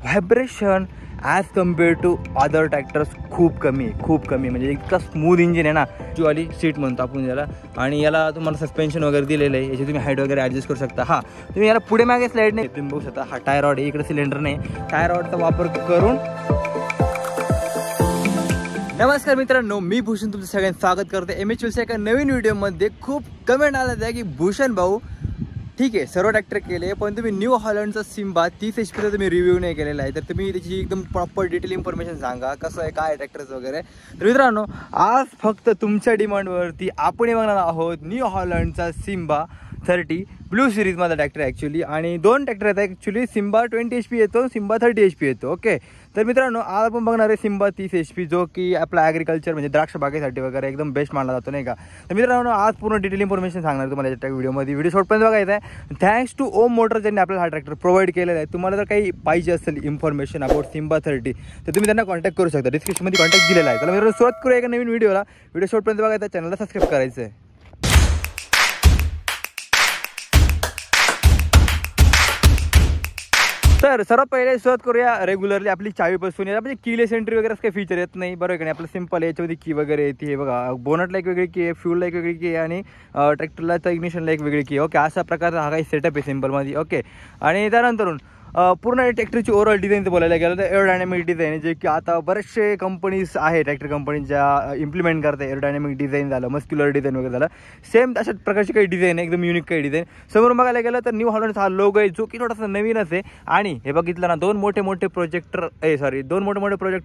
Vibration as compared to other tractors खूप कमी म्हणजे इतका स्मूथ इंजिन आहे ना, वाली सीट म्हणतो आपण याला. आणि याला तुम्हाला सस्पेन्शन वगैरे दिलेलं आहे, याची तुम्ही हाईट वगैरे ॲडजस्ट करू शकता. हां, तुम्ही याला पुढे मागे स्लाईड नाही तुम्ही बघू शकता. हा टायर रॉड आहे, इकडे सिलेंडर नाही. टायर रॉडचा वापर करून. नमस्कार मित्रांनो, मी भूषण तुमचं सगळ्यांचं स्वागत करते MHLच्या एका नवीन व्हिडिओमध्ये. खूप कमेंट आला आहे की भूषण भाऊ ठीक आहे सर्व ट्रॅक्टर केले, पण तुम्ही न्यू हॉलंडचा सिम्बा 30 HP तुम्ही रिव्ह्यू नाही केलेला आहे, तर तुम्ही त्याची एकदम प्रॉपर डिटेल इन्फॉर्मेशन सांगा कसं आहे, काय ट्रॅक्टर्स वगैरे. तर मित्रांनो, आज फक्त तुमच्या डिमांडवरती आपण बघणार आहोत न्यू हॉलंडचा सिम्बा 30 ब्लू सिरीजमधला ट्रॅक्टर ॲक्च्युली. आणि दोन ट्रॅक्टर आहेत ॲक्च्युली. सिम्बा 20 HP येतो, सिम्बा 30 HP येतो. ओके, तर मित्रांनो आज आपण बघणार आहे सिम्बा 30 HP, जो की आपला ॲग्रिकल्चर म्हणजे द्राक्ष बागेसाठी वगैरे एकदम बेस्ट मानला जातो नाही का. तर मित्रांनो आज पूर्ण डिटेल इन्फॉर्मेशन सांगणार तुम्हाला याच्या व्हिडिओमध्ये. व्हिडिओ शॉर्टपर्यंत बघायचं आहे. थँक्स टू ओम मोटर ज्यांनी आपल्याला हा ट्रॅक्टर प्रोव्हाइड केलेला आहे. तुम्हाला जर काही पाहिजे असेल इन्फॉर्मेशन अबाउट सिम्बा 30 तर तुम्ही त्यांना कॉन्टॅक्ट करू शकता. डिस्क्रिप्शनमध्ये कॉन्टॅक्ट दिलेला आहे. तर मित्रांनो सुरुवात करूया एका नवीन व्हिडिओला. व्हिडिओ शॉर्टपर्यंत बघायचा, चॅनलला सबस्क्राईब करायचं आहे. तर सर्वात पहिले सुरुवात करूया रेग्युलरली आपली चावीपासून. याला म्हणजे कीलेस एंट्री वगैरे काही फीचर येत नाही, बरोबर का नाही. आपलं सिंपल याच्यामध्ये की वगैरे येते. हे बघा, बोनटला एक वेगळी की आहे, फ्यूलला एक वेगळी की आहे आणि ट्रॅक्टरला तर इग्निशनला एक वेगळी की आहे. ओके, अशा प्रकारचा हा काही सेटअप आहे सिंपलमध्ये. ओके, आणि त्यानंतरून पूर्ण ट्रॅक्टरची ओव्हरऑल डिझाईनचं बोलायला गेलं तर एरोडायनॅमिक डिझाईन, जे की आता बरेचसे कंपनीज आहे ट्रॅक्टर कंपनी ज्या इम्प्लिमेंट करते. एरोडायनॅमिक डिझाईन झालं, मस्क्युलर डिझाईन वगैरे झालं, सेम अशा प्रकारची काही डिझाईन आहे, एकदम युनिक काही डिझाईन. समोरून बघायला गेलं तर न्यू हॉलंडचा हा लोगो आहे, जो की थोडासा नवीनच आहे. आणि हे बघितलं ना, दोन मोठे प्रोजेक्टर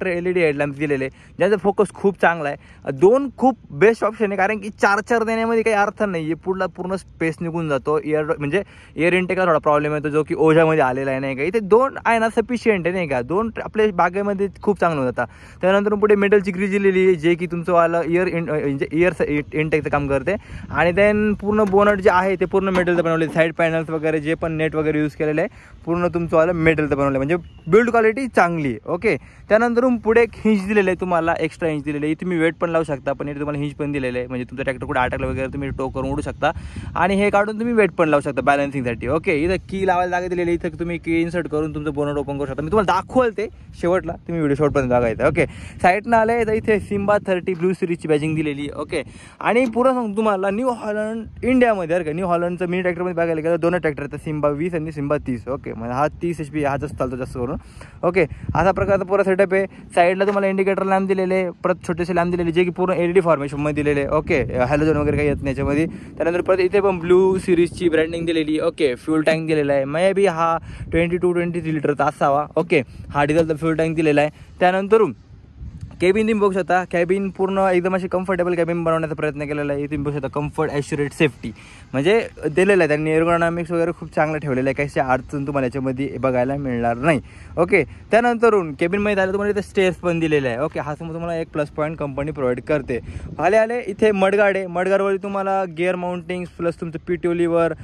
LED हेडलॅम्प्स दिलेले, ज्यांचा फोकस खूप चांगला आहे. दोन खूप बेस्ट ऑप्शन आहे, कारण की 4 देण्यामध्ये काही अर्थ नाही आहे. पूर्ण स्पेस निघून जातो. एअर इनटेकला थोडा प्रॉब्लेम येतो, जो की ओझ्यामध्ये आलेला आहे नाही का. इथे दोन आहे ना सफिशियंट आहे नाही का. दोन आपल्या बागेमध्ये खूप चांगलं होता. त्यानंतर पुढे मेटलची ग्रिज दिलेली आहे, जे की तुमचं वाला इयर इनटेकचं काम करते. आणि देन पूर्ण बोनट जे आहे ते पूर्ण मेटलचं बनवले. साईड पॅनल्स वगैरे जे पण नेट वगैरे यूज केलेलं आहे पूर्ण तुमचं वाला मेटलचं बनवलं, म्हणजे बिल्ड क्वालिटी चांगली आहे. ओके, त्यानंतर पुढे एक हिंज दिलेलं आहे तुम्हाला, एक्स्ट्रा हिंज दिलेलं आहे. इथे तुम्ही वेट पण लावू शकता, पण इथे तुम्हाला हिंज पण दिलेलं आहे, म्हणजे तुमचं ट्रॅक्टर कुठे अटकलं वगैरे तुम्ही टो करून उडू शकता. आणि हे काढून तुम्ही वेट पण लावू शकता बॅलन्सिंगसाठी. ओके, इथं की लावायला जागा दिलेली, इथं तुम्ही की इन्सर्ट करून तुमचं बोनट ओपन करू शकता. मी तुम्हाला दाखवल ते शेवटला, तुम्ही व्हिडिओ शेवटपर्यंत बघायचं. ओके, साईडनं आलं आहे तर इथे सिम्बा 30 ब्लू सिरीजची बॅजिंग दिलेली. ओके, आणि पूर्ण सांगतो तुम्हाला न्यू हॉलंड इंडियामध्ये बरं का. न्यू हॉलंडचं मिनी ट्रॅक्टरमध्ये बघायला गेलं दोन ट्रॅक्टर आहेत, सिम्बा 20 आणि सिम्बा 30. ओके, म्हणजे हा 30 HP हा जास्त चालतो जास्त करून. ओके, असा प्रकारचा पूर्ण सेटअप आहे. साईडला तुम्हाला इंडिकेटर लॅम्प दिलेले, परत छोटेसे लॅम्प दिलेले, जे की पूर्ण LED फॉर्मेशनमध्ये दिलेले. ओके, हॅलोजन वगैरे काही येत नाही याच्यामध्ये. त्यानंतर परत इथे पण ब्लू सिरीजची ब्रँडिंग दिलेली. ओके, फ्यूल टँक दिलेला आहे, मे बी हा 22-23 लिटरचा असावा. ओके, हा डिझेलचा फ्यूल टँक दिलेला आहे. त्यानंतर केबिन तुम्ही बघू शकता. कॅबिन पूर्ण एकदम अशी कम्फर्टेबल कॅबिन बनवण्याचा प्रयत्न केलेला आहे. तुम्ही बघू शकता कम्फर्ट, ॲश्युरेट, सेफ्टी म्हणजे दिलेलं आहे त्यांनी. एर्गोनॉमिक्स वगैरे खूप चांगलं ठेवलेलं आहे, काही अडचण तुम्हाला याच्यामध्ये बघायला मिळणार नाही. ओके, त्यानंतरून केबिनमध्ये आलं तुम्हाला इथे स्टेअर्स पण दिलेले आहे. ओके, हा समोर तुम्हाला एक प्लस पॉईंट कंपनी प्रोव्हाइड करते. आले इथे मडगार्ड आहे. मडगार्डवरती तुम्हाला गिअर माउंटिंग प्लस तुमचं PTO लिव्हर,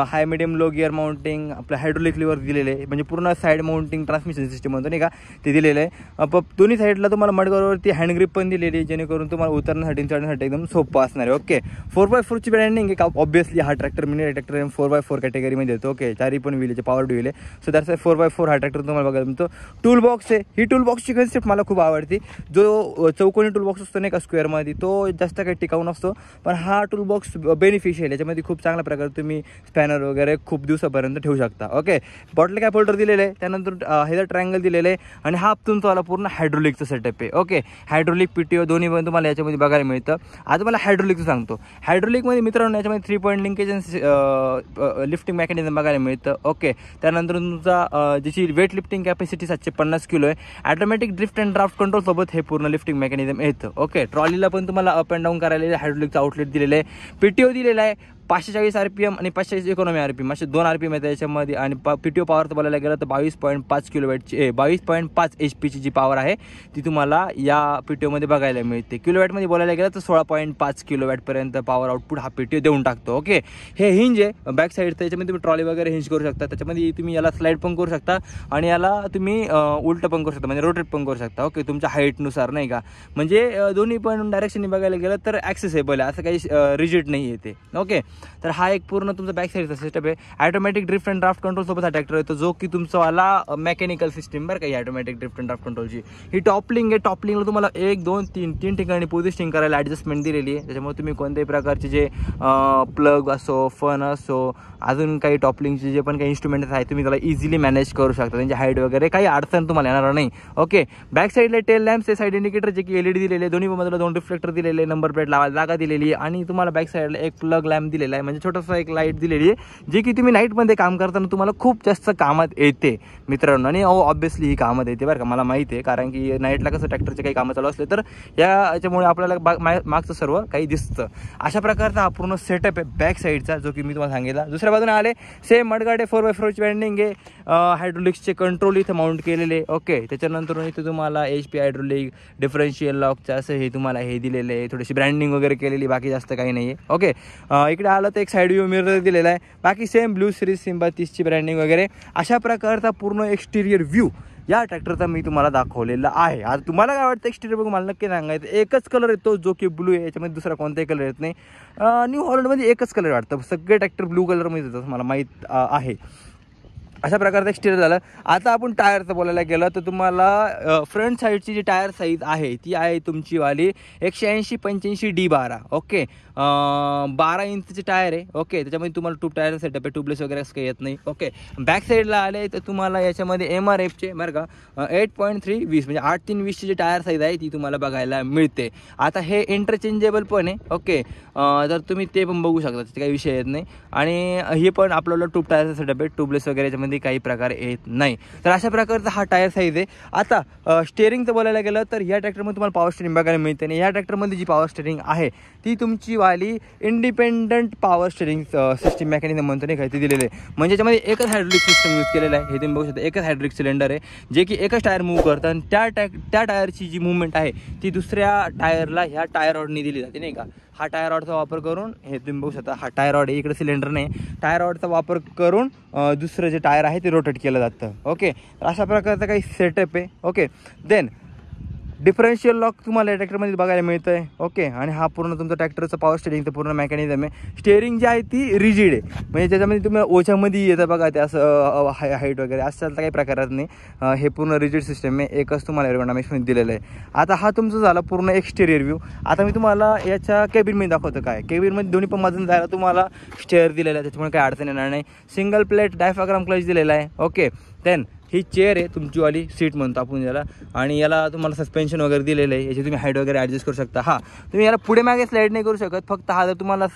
हाय मिडियम लो गिअर माउंटिंग, आपलं हायड्रोलिक लिव्हर दिलेले आहे, म्हणजे पूर्ण साईड माउंटिंग ट्रान्समिशन सिस्टम म्हणतो नाही का, ते दिलेलं आहे. दोन्ही साईडला तुम्हाला मडगार्डवरती हँड ग्रिप पण दिलेली आहे, जेणेकरून तुम्हाला उतरण्यासाठी चढण्यासाठी एकदम सोपं असणार आहे. ओके, 4x4ची ब्रँडिंग आहे का. ऑब्वियसली हा ट्रॅक्टर मिनी ट्रॅक्टर 4x4 कॅटेगरीमध्ये येतो. ओके, चारी पण व्हीलचे पॉवर व्हील आहे, सो दॅट्स 4x4 हा ट्रॅक्टर तुम्हाला बघायला मिळतो. टूल बॉक्स आहे. ही टूल बॉक्सची कन्सेप्ट मला खूप आवडते. जो चौकोनी टूल बॉक्स असतो नाही का स्क्वेअरमध्ये, तो जास्त काही टिकाऊ नसतो, पण हा टूल बॉक्स बेनिफिशियल. याच्यामध्ये खूप चांगल्या प्रकारे तुम्ही स्पॅनर वगैरे खूप दिवसापर्यंत ठेवू शकता. ओके, बॉटल कॅप होल्डर दिलेलं आहे. त्यानंतर हे ट्रायंगल दिलेलं आहे. आणि हा तुमचा पूर्ण हायड्रोलिकचं सेटअप आहे. ओके, हायड्रोलिक PTO दोन्ही पण तुम्हाला याच्यामध्ये बघायला मिळतं. आता मला हायड्रोलिकचं सांगतो. हायड्रोलिकमध्ये मित्रांनो याच्यामध्ये 3 पॉईंट लिंकेज लिफ्टिंग मेकॅनिझम बघायला मिळतं. ओके, त्यानंतर तुमचा ज्याची वेट लिफ्टिंग कॅपॅसिटी 750 किलो आहे. Automatic drift and draft control सोबत हे पूर्ण लिफ्टिंग मेकॅनिझम येतं. ओके, ट्रॉलीला पण तुम्हाला अप अँड डाऊन करायला हायड्रोलिकचं आउटलेट दिलेलं आहे. PTO दिलेला आहे 540 RPM आणि 540 इकॉनॉमी RPM असे 2 RPM आहेत त्याच्यामध्ये. आणि PTO पॉवरचं बोलायला गेलं तर 22.5 किलोवॅटची 22.5 HP जी पॉवर आहे ती तुम्हाला या PTOमध्ये बघायला मिळते. किलोवॅटमध्ये बोलायला गेलं तर 16.5 किलोवॅटपर्यंत पॉवर आउटपुट हा PTO देऊन टाकतो. ओके, हे हिंज आहे बॅक साईड, त्याच्यामध्ये तुम्ही ट्रॉली वगैरे हिंज करू शकता. त्याच्यामध्ये तुम्ही याला स्लाईड पण करू शकता आणि याला तुम्ही उलटं पण करू शकता, म्हणजे रोटेट पण करू शकता. ओके, तुमच्या हाईटनुसार नाही का, म्हणजे दोन्ही पण डायरेक्शनने बघायला गेलं तर ॲक्सेसेबल आहे, असं काही रिजिड नाही आहे ते. ओके, तर हा एक पूर्ण तुमचा बॅक साईडचा सेटअप आहे. Automatic drift and draft control सोबत हा ट्रॅक्टर येतो, जो की तुमचावाला मेकॅनिकल सिस्टीम बरं का. ही ऑटोमॅटिक ड्रिफ्ट अँड ड्राफ्ट कंट्रोलची ही टॉपलिंग आहे. टॉपलिंगला तुम्हाला 1 2 3 ठिकाणी पोझिशनिंग करायला ॲडजस्टमेंट दिलेली आहे. त्याच्यामुळे तुम्ही कोणत्याही प्रकारचे जे प्लग असो, फन असो, अजून काही टॉपलिंगचे जे पण काही इन्स्ट्रुमेंट्स आहेत तुम्ही त्याला इझिली मॅनेज करू शकता. त्यांची हाईट वगैरे काही अडचण तुम्हाला येणार नाही. ओके, बॅक साईडला टेल लॅम्प्स आहे, साईड इंडिकेटर जे की LED दिलेले, दोन्ही बाजूला 2 रिफ्लेक्टर दिलेले, नंबर प्लेट लावायला जागा दिलेली आहे आणि तुम्हाला बॅक साईडला एक प्लग लॅम्प दिलेला आहे, म्हणजे छोटासा एक लाईट दिलेली आहे जे की तुम्ही नाईटमध्ये काम करताना तुम्हाला खूप जास्त कामात येते मित्रांनो. आणि ऑब्व्हियसली ही कामात येते बरं का, मला माहिती आहे, कारण की नाईटला कसं ट्रॅक्टरचे काही कामं चालू असले तर याच्यामुळे आपल्याला मागचं सर्व काही दिसतं. अशा प्रकारचा हा पूर्ण सेटअप आहे बॅक साईडचा, जो की मी तुम्हाला सांगितला. दुसऱ्या बाजूने आले सेम मडगाडे 4x4 वँडिंग आहे, हायड्रोलिक्सचे कंट्रोल इथे माउंट केलेले. ओके, त्याच्यानंतर इथे तुम्हाला HP हायड्रोलिक डिफरन्शियल लॉकचं असं हे तुम्हाला हे दिलेलं आहे, थोडीशी ब्रँडिंग वगैरे केलेली, बाकी जास्त काही नाही आहे. ओके, इकडे आलं तर एक साईड व्ह्यू मिरर दिलेला आहे, बाकी सेम ब्लू सिरीज सिम्बा 30ची ब्रँडिंग वगैरे. अशा प्रकारचा पूर्ण एक्सटिरियर व्ह्यू या ट्रॅक्टरचा मी तुम्हाला दाखवलेला आहे. आता तुम्हाला काय वाटतं एक्सटिरियर बघून मला नक्की सांगायचं. एकच कलर येतो जो की ब्लू आहे, याच्यामध्ये दुसरा कोणताही कलर येत नाही. न्यू हॉलंडमध्ये एकच कलर वाटतं, सगळे ट्रॅक्टर ब्लू कलरमध्ये येतात मला माहीत आहे. अशा प्रकारचं एक्सटिरियर झालं. आता आपण टायरचं बोलायला गेलं तर तुम्हाला फ्रंट साईडची जी टायर साईज आहे ती आहे तुमचीवाली 180/85 D12. ओके, 12 इंचचे टायर आहे. ओके, त्याच्यामध्ये तुम्हाला ट्यूब टायर सेटअप आहे, ट्यूबलेस वगैरे असं काही येत नाही. ओके, बॅक साईडला आले तर तुम्हाला याच्यामध्ये MRFचे बरं का 8.320 म्हणजे 8.320ची जी टायर साईज आहे ती तुम्हाला बघायला मिळते. आता हे इंटरचेंजेबल पण आहे. ओके, तर तुम्ही ते पण बघू शकता, त्याचे काही विषय येत नाही. आणि हे पण आपल्याला ट्यूब टायरचा सेटअप आहे, ट्यूबलेस वगैरे याच्यामध्ये काही प्रकार येत नाही. तर अशा प्रकारचा हा टायर साईज आहे. आता स्टेअरिंगचं बोलायला गेलं तर या ट्रॅक्टरमध्ये तुम्हाला पॉवर स्टेअरिंग बघायला मिळते. आणि या ट्रॅक्टरमध्ये जी पॉवर स्टेअरिंग आहे ती तुमची वाली independent power steering system mechanism म्हणतो नाही, काय ते दिलेलं आहे. म्हणजे याच्यामध्ये एकच हायड्रोलिक सिस्टम यूज केलेलं आहे, हे तुम्ही बघू शकता. एकच हायड्रोलिक सिलेंडर आहे जे की एकच टायर मूव्ह करतं आणि त्या टायरची जी मुवमेंट आहे ती दुसऱ्या टायरला ह्या टायर रॉडनी दिली जाते नाही का. हा टायर रॉडचा वापर करून हे तुम्ही बघू शकता, हा टायर रॉड आहे, इकडे सिलेंडर नाही, टायर रॉडचा वापर करून दुसरं जे टायर आहे ते रोटेट केलं जातं. ओके, अशा प्रकारचा काही सेटअप आहे. ओके, देन डिफरन्शियल लॉक तुम्हाला या ट्रॅक्टरमध्ये बघायला मिळतं आहे. ओके, आणि हा पूर्ण तुमचं ट्रॅक्टरचं पॉवर स्टेअरिंगचं पूर्ण मेकॅनिझम आहे. स्टेअरिंग जी आहे ती रिजिड आहे, म्हणजे त्याच्यामध्ये तुम्ही ओछ्यामध्ये येतं बघा ते असं हाईट वगैरे असं काही प्रकारात नाही. हे पूर्ण रिजिड सिस्टम आहे, एकच तुम्हाला एरोडायनामिक्समध्ये दिलेलं आहे. आता हा तुमचं झाला पूर्ण एक्सटेरियर व्ह्यू. आता मी तुम्हाला याच्या केबिनमध्ये दाखवतो. काय केबिनमध्ये दोन्ही पण मधून जायला तुम्हाला स्टेअर दिलेला आहे, त्याच्यामुळे काही अडचण येणार नाही. सिंगल प्लेट डायफ्राग्राम क्लच दिलेला आहे. ओके, देन ही चेअर आहे तुमचीवाली सीट म्हणतो आपण याला, आणि याला तुम्हाला सस्पेन्शन वगैरे दिलेलं आहे, याची तुम्ही हाईट वगैरे ॲडजस्ट करू शकता. हां, तुम्ही याला पुढे मागे स्लाईड नाही करू शकत, फक्त हा जर तुम्हाला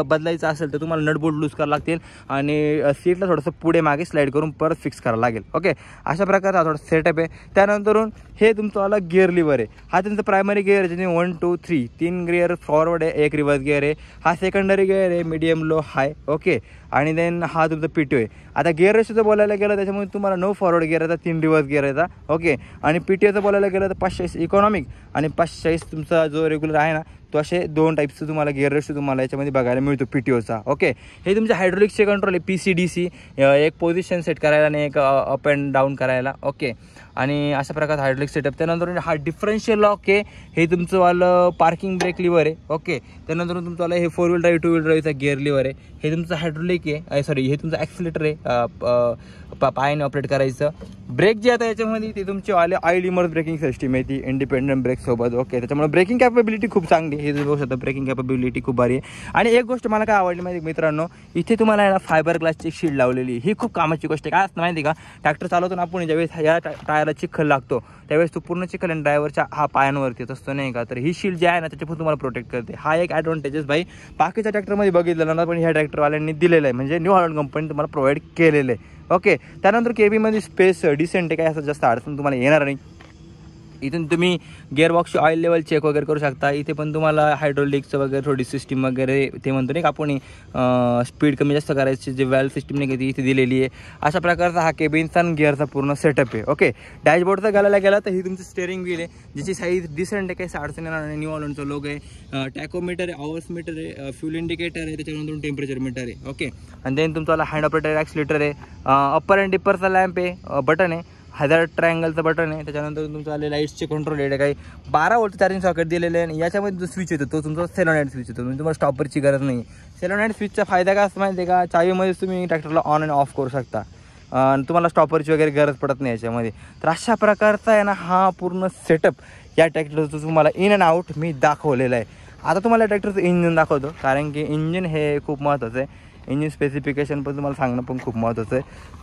बदलायचा असेल तर तुम्हाला नट बोल्ट लूज करावं लागतील आणि सीटला थोडंसं पुढे मागे स्लाईड करून परत फिक्स करावं लागेल. ओके, अशा प्रकारचा थोडा सेटअप आहे. त्यानंतरून हे तुमचं गिअर लिव्हर आहे. हा तुमचा प्रायमरी गिअर आहे, ज्याने 1 2 3 3 गिअर फॉरवर्ड आहे, 1 रिव्हर्स गिअर आहे. हा सेकंडरी गिअर आहे, मीडियम लो हाय. ओके, आणि देन हा तुमचा PTO आहे. आता गिअर रेशोचं बोलायला गेलं त्याच्यामुळे तुम्हाला 9 फॉरवर्ड गिअर येतात, 3 रिव्हर्स गिअर येतात. ओके, आणि PTOचं बोलायला गेलं तर 540 इकॉनॉमिक आणि 540 तुमचा जो रेग्युलर आहे ना तो, असे 2 टाईप्सचं तुम्हाला गिअर रेशो तुम्हाला याच्यामध्ये बघायला मिळतो PTOचा. ओके, हे तुमच्या हायड्रोलिक्सचे कंट्रोल आहे, PCDC, एक पोझिशन सेट करायला आणि एक अप अँड डाऊन करायला. ओके, आणि अशा प्रकारचा हायड्रोलिक सेटअप. त्यानंतर हा डिफरन्शियल लॉक आहे, हे तुमचं वालं पार्किंग ब्रेक लिव्हर आहे. ओके, त्यानंतर तुमचं वाला हे 4 व्हील ड्राईव्ह 2 व्हील ड्राईव्हचा गिअर लिव्हर आहे. हे तुमचं हायड्रोलिक आहे, सॉरी हे तुमचं ॲक्सिलेटर आहे, पायाने ऑपरेट करायचं. ब्रेक जे आता याच्यामध्ये ते तुमचे वाले ऑइल इमर्स ब्रेकिंग सिस्टीम आहे, ती इंडिपेंडंट ब्रेक सोबत. ओके, त्याच्यामुळे ब्रेकिंग कॅपेबिलिटी खूप चांगली, हे बघू शकता, ब्रेकिंग कॅपेबिलिटी खूप भारी आहे. आणि एक गोष्ट मला काय आवडली माहिती मित्रांनो, इथे तुम्हाला याला फायबर ग्लासची शील्ड लावलेली, ही खूप कामाची गोष्ट आहे. काय असतं माहिती का, ट्रॅक्टर चालवतो आपण ज्यावेळेस या टायरला चिखल लागतो त्यावेळेस तो पूर्ण चिखल आणि ड्रायव्हरच्या हा पायांवरती येत असतो नाही का, तर ही शील्ड जी आहे ना त्याच्यापासून तुम्हाला प्रोटेक्ट करते. हा एक ॲडव्हान्टेजेस भाई बाकीच्या ट्रॅक्टरमध्ये बघितलेलं ना, पण ह्या ट्रॅक्टरवाल्यांनी दिलेलं आहे, म्हणजे न्यू हॉलंड कंपनी तुम्हाला प्रोव्हाइड केलेलं आहे. ओके, त्यानंतर केबीमध्ये स्पेस डिसेंट आहे, काय असं जास्त अडचण तुम्हाला येणार नाही. इथून तुम्ही गिअरबॉक्सची ऑइल लेवल चेक वगैरे करू शकता. इथे पण तुम्हाला हायड्रोलिक्सचं वगैरे थोडी सिस्टीम वगैरे ते म्हणतो नाही का आपण स्पीड कमी जास्त करायची जे व्हॅल्व सिस्टीम नाही का ती इथे दिलेली आहे. अशा प्रकारचा हा केबिनचा आणि गिअरचा पूर्ण सेटअप आहे. ओके, डॅशबोर्डचा घालायला गेला तर ही तुमची स्टेअरिंग व्हील आहे, ज्याची साईज डिसेंट आहे, काही अडचण येणार नाही. न्यू हॉलंडचा लोगो आहे, टॅकोमीटर आहे, आवर्स मीटर आहे, फ्यूल इंडिकेटर आहे, त्याच्यानंतर टेम्परेचर मीटर आहे. ओके, आणि देन तुमचा हँड ऑपरेटर ॲक्सिलेटर आहे, अप्पर अँड डिप्परचा लॅम्प आहे, बटन आहे, हॅझार्ड ट्रायंगलचं बटन आहे. त्याच्यानंतर तुमचं आले लाईट्सचे कंट्रोल आहे, काही 12 वोल्ट चार्जिंग सॉकेट दिलेले आहे. याच्यामध्ये जो स्विच येतो तो तुमचा सेलोनाइट स्विच येतो, म्हणजे तुम्हाला स्टॉपरची गरज नाही. सेलोनाइट स्विचचा फायदा काय असं माहिती आहे का, चावीमध्येच तुम्ही ट्रॅक्टरला ऑन आणि ऑफ करू शकता, तुम्हाला स्टॉपरची वगैरे गरज पडत नाही याच्यामध्ये. तर अशा प्रकारचा आहे ना हा पूर्ण सेटअप या ट्रॅक्टरचं तुम्हाला इन अँड आउट मी दाखवलेलं आहे. आता तुम्हाला ट्रॅक्टरचं इंजिन दाखवतो, कारण की इंजिन हे खूप महत्त्वाचं आहे. इंजिन स्पेसिफिकेशन पण तुम्हाला सांगणं पण खूप महत्त्वाचं आहे.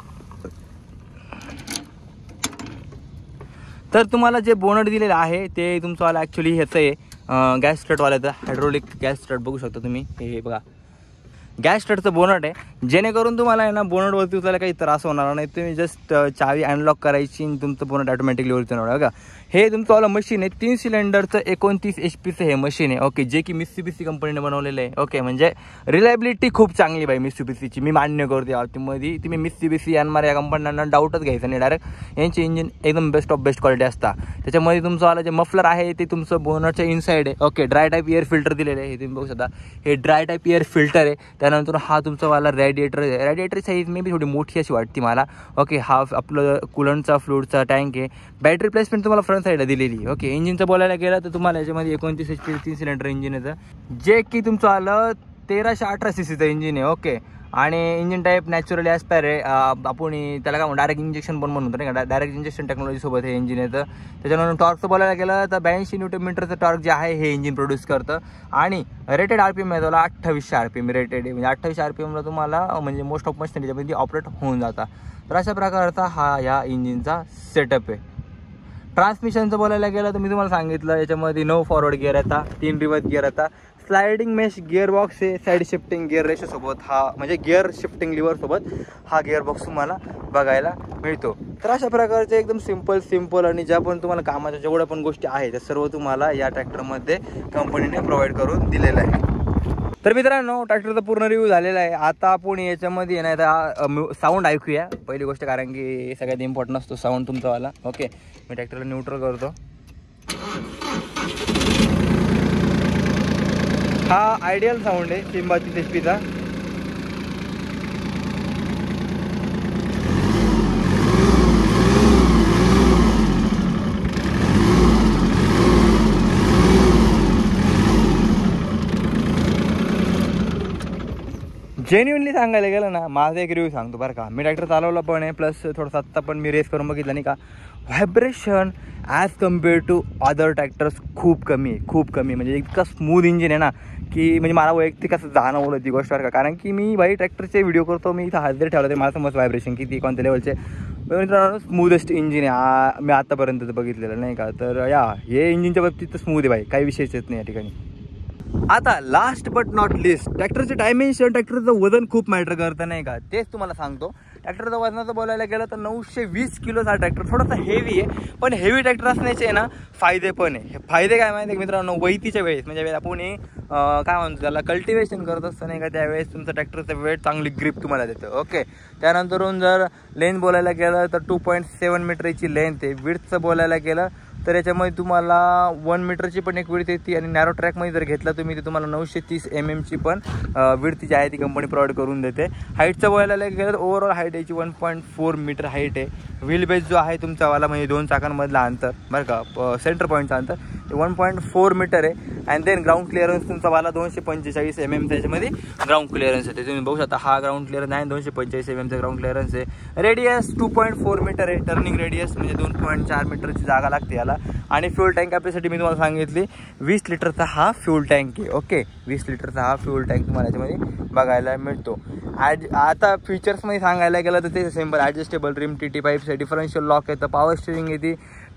तर तुम्हाला जे बोनट दिलेलं आहे ते तुमचं ॲक्च्युली ह्याचं आहे, गॅस स्टार्टवाल्याचं हायड्रोलिक गॅस स्टार्ट बघू शकता तुम्ही. हे बघा गॅस स्टार्टचं बोनट आहे, जेणेकरून तुम्हाला आहे ना बोनटवरती उचलायला काही त्रास होणार नाही. तुम्ही जस्ट चावी अनलॉक करायची आणि तुमचं बोनट ऑटोमॅटिकली वरती होणार. बघा हे तुमचं मशीन आहे, 3 सिलेंडरचं 29 HP हे मशीन आहे. ओके, जे की मित्सुबिशी कंपनीने बनवलेलं आहे. ओके, म्हणजे रिलायबिलिटी खूप चांगली बाई मित्सुबिशीची, मी मान्य करते. बाबतीमध्ये तुम्ही मित्सुबिशी यानमार या कंपन्यांना डाऊटच घ्यायचं नाही, डायरेक्ट यांचे इंजिन एकदम बेस्ट ऑफ बेस्ट क्वालिटी असतात. त्याच्यामध्ये तुमचं जे मफलर आहे ते तुमचं बोनटच्या इनसाईड आहे. Okay, dry type air filter दिलेलं आहे, हे तुम्ही बघू शकता. हे ड्राय टाईप एअर फिल्टर आहे. त्यानंतर हा तुमचा रेडिएटर आहे. रेडिएटर साईज मे बी थोडी मोठी अशी वाटते मला. ओके, हा आपलं कुलंटचा फ्लूडचा टँक आहे. बॅटरी प्लेसमेंट तुम्हाला फ्रंट साईडला दिलेली आहे. ओके, इंजिनचं बोलायला गेलं तर तुम्हाला याच्यामध्ये 29 HP 3 सिलेंडर इंजिन येतं, जे की तुमचं 1318 CCचं इंजिन आहे. ओके, आणि इंजिन टाईप नॅचरली ॲस्पायर आहे. आपण त्याला काय म्हणतो डायरेक्ट इंजेक्शन पण म्हणतो नाही का, डायरेक्ट इंजेक्शन टेक्नॉलॉजीसोबत हे इंजिन येतं. त्याच्यानंतर टॉर्कचं बोलायला गेलं तर 82 न्यूटन टॉर्क जे आहे हे इंजिन प्रोड्यूस करतं. आणि रेटेड RPM आहे त्याला 2800 RPM रेटेड आहे, म्हणजे 2800 RPMला तुम्हाला म्हणजे मोस्ट ऑफ मशीन त्याच्यामध्ये ऑपरेट होऊन जातात. तर अशा प्रकारचा हा या इंजिनचा सेटअप आहे. ट्रान्समिशनचं बोलायला गेलं तर मी तुम्हाला सांगितलं याच्यामध्ये 9 फॉरवर्ड गिअर येतात, 3 रिव्हर्स गिअर येतात, स्लायडिंग मेश गिअर बॉक्स आहे, साईड शिफ्टिंग गिअर रेशोसोबत हा म्हणजे गिअर शिफ्टिंग लिव्हरसोबत हा गिअर बॉक्स तुम्हाला बघायला मिळतो. तर अशा प्रकारचे एकदम सिम्पल आणि ज्या पण तुम्हाला कामाच्या जेवढ्या पण गोष्टी आहेत त्या सर्व तुम्हाला या ट्रॅक्टरमध्ये कंपनीने प्रोव्हाइड करून दिलेलं आहे. तर मित्रांनो, ट्रॅक्टरचा पूर्ण रिव्ह्यू झालेला आहे. आता आपण याच्यामध्ये नाही तर साऊंड ऐकूया पहिली गोष्ट, कारण की सगळ्यात इम्पॉर्टंट असतो साऊंड तुमचावाला. ओके, मी ट्रॅक्टरला न्यूट्रल करतो. हा आयडियल साऊंड आहे सिम्बा 30 HPचा. जेन्युअनली सांगायला गेलं ना, माझा एक रिव्ह्यू सांगतो बरं का. मी ट्रॅक्टर चालवला पण आहे, प्लस थोडंसं आत्ता पण मी रेस करून बघितलं नाही का, vibration as compared to other tractors खूप कमी म्हणजे इतका स्मूथ इंजिन आहे ना, की म्हणजे मला वैयक्तिक असं जाणवलं ती गोष्ट बरं का. कारण की मी बाई ट्रॅक्टरचे व्हिडिओ करतो, मी इथं हात जरी ठेवला तरी मला समज व्हायब्रेशन किती कोणत्या लेवलचे. मित्रांनो, स्मूथेस्ट इंजिन आहे मी आत्तापर्यंत बघितलेलं नाही का. तर हे इंजिनच्या बाबतीत तर स्मूथ आहे बाई, काही विषयच येत नाही या ठिकाणी. आता लास्ट बट नॉट लिस्ट, ट्रॅक्टरचे डायमेन्शन, ट्रॅक्टरचं वजन खूप मॅटर करतं नाही का, तेच तुम्हाला सांगतो. ट्रॅक्टरचं वजनाचं बोलायला गेलं तर 920 किलोचा हा ट्रॅक्टर थोडासा हेवी आहे, पण हेवी ट्रॅक्टर असण्याचे ना फायदे पण आहे. हे फायदे काय माहिती आहे मित्रांनो, वैतीच्या वेळेस म्हणजे आपण काय म्हणतो त्याला कल्टिवेशन करत असतं नाही का, त्यावेळेस तुमचं ट्रॅक्टरचं वेट चांगली ग्रिप तुम्हाला देतं. ओके, त्यानंतरून जर लेंथ बोलायला गेलं तर 2.7 मीटरची लेंथ आहे. विड्थचं बोलायला गेलं तर याच्यामध्ये तुम्हाला 1 मीटरची पण एक विड्थ येते, आणि नॅरो ट्रॅकमध्ये जर घेतला तुम्ही तर तुम्हाला 930 mm पण विड्थ जी आहे ती कंपनी प्रोव्हाइड करून देते. हाईटचं बोलायला गेलं तर ओव्हरऑल हाईट याची 1.4 मीटर हाईट आहे. व्हील बेस जो आहे तुमचावाला म्हणजे 2 चाकांमधला अंतर बरं का, सेंटर पॉईंटचं अंतर 1.4 मीटर आहे. अँड देन ग्राउंड क्लिअरन्स तुमचावाला 245 mm त्याच्यामध्ये ग्राउंड क्लिअरन्स आहे. तुम्ही बघू शकता हा ग्राउंड क्लिअरन्स आहे, 245 mm ग्राउंड क्लिअरन्स आहे. रेडियस 2.4 मीटर आहे, टर्निंग रेडियस म्हणजे 2.4 मीटरची जागा लागते याला. आणि फ्यूल टँक कॅपॅसिटी मी तुम्हाला सांगितली 20 लिटरचा हा फ्यूल टँक आहे. ओके, 20 लिटरचा हा फ्यूल टँक तुम्हाला याच्यामध्ये बघायला मिळतो. आता फीचर्समध्ये सांगायला गेलं तर ते सिम्पल ॲडजस्टेबल रिम, TT पाईप्स, डिफरन्शियल लॉक येतं, पॉवर स्टिअरिंग येते,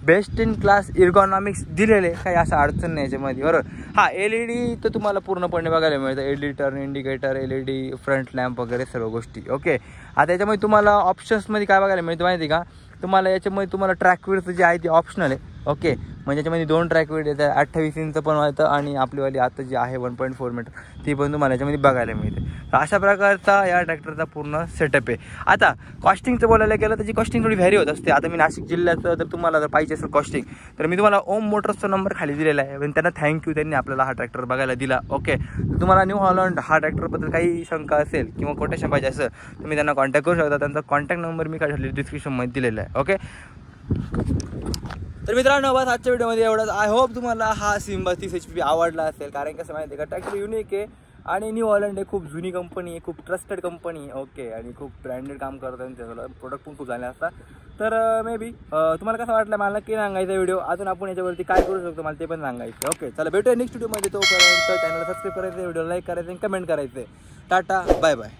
बेस्ट इन क्लास इर्गॉनॉमिक्स दिलेले, काही असं अडचण नाही याच्यामध्ये बरोबर. हा LED तर तुम्हाला पूर्णपणे बघायला मिळतं, LED turn indicator, LED front lamp वगैरे सर्व गोष्टी. ओके, आता याच्यामध्ये तुम्हाला ऑप्शन्समध्ये काय बघायला मिळतं माहिती का, तुम्हाला याच्यामध्ये तुम्हाला ट्रॅक विड्थ जे आहे ती ऑप्शनल आहे. ओके, म्हणजे याच्यामध्ये 2 ट्रॅक विड्थ येतात, 28 इंच पण होतं, आणि आपलीवाली आता जी आहे 1.4 मीटर ती पण तुम्हाला याच्यामध्ये बघायला मिळते. तर अशा प्रकारचा या ट्रॅक्टरचा पूर्ण सेटअप आहे. आता कॉस्टिंगचं बोलायला गेलं त्याची कॉस्टिंग थोडी व्हॅरी होत असते. आता मी नाशिक जिल्ह्याचं जर तुम्हाला जर पाहिजे असेल कॉस्टिंग तर मी तुम्हाला ओम मोटर्सचा नंबर खाली दिलेला आहे, पण त्यांना थँक्यू, त्यांनी आपल्याला हा ट्रॅक्टर बघायला दिला. ओके, तुम्हाला न्यू हॉलंड हा ट्रॅक्टरबद्दल काही शंका असेल किंवा कोटेशन पाहिजे असेल तुम्ही त्यांना कॉन्टॅक्ट करू शकता. त्यांचा कॉन्टॅक्ट नंबर मी काय डिस्क्रिप्शनमध्ये दिलेला आहे. ओके, तर मित्रांनो बस आजच्या व्हिडिओमध्ये एवढंच. आय होप तुम्हाला हा सिम्बा 30 HP आवडला असेल, कारण कसं माहिती आहे का ट्रॅक्टर युनिक आहे आणि न्यू हॉलंड आहे, खूप जुनी कंपनी आहे, खूप ट्रस्टेड कंपनी आहे. ओके, आणि खूप ब्रँडेड काम करतात आणि त्याला प्रोडक्ट पण खूप झाले असतात. तर मे बी तुम्हाला कसं वाटलं मला नक्की सांगायचा व्हिडिओ. अजून आपण याच्यावरती काय करू शकतो मला ते पण सांगायचं. ओके चला भेटूया नेक्स्ट व्हिडिओमध्ये. तोपर्यंत चॅनलला सबस्क्राईब करायचं, व्हिडिओ लाईक करायचं आणि कमेंट करायचं. Tata bye bye.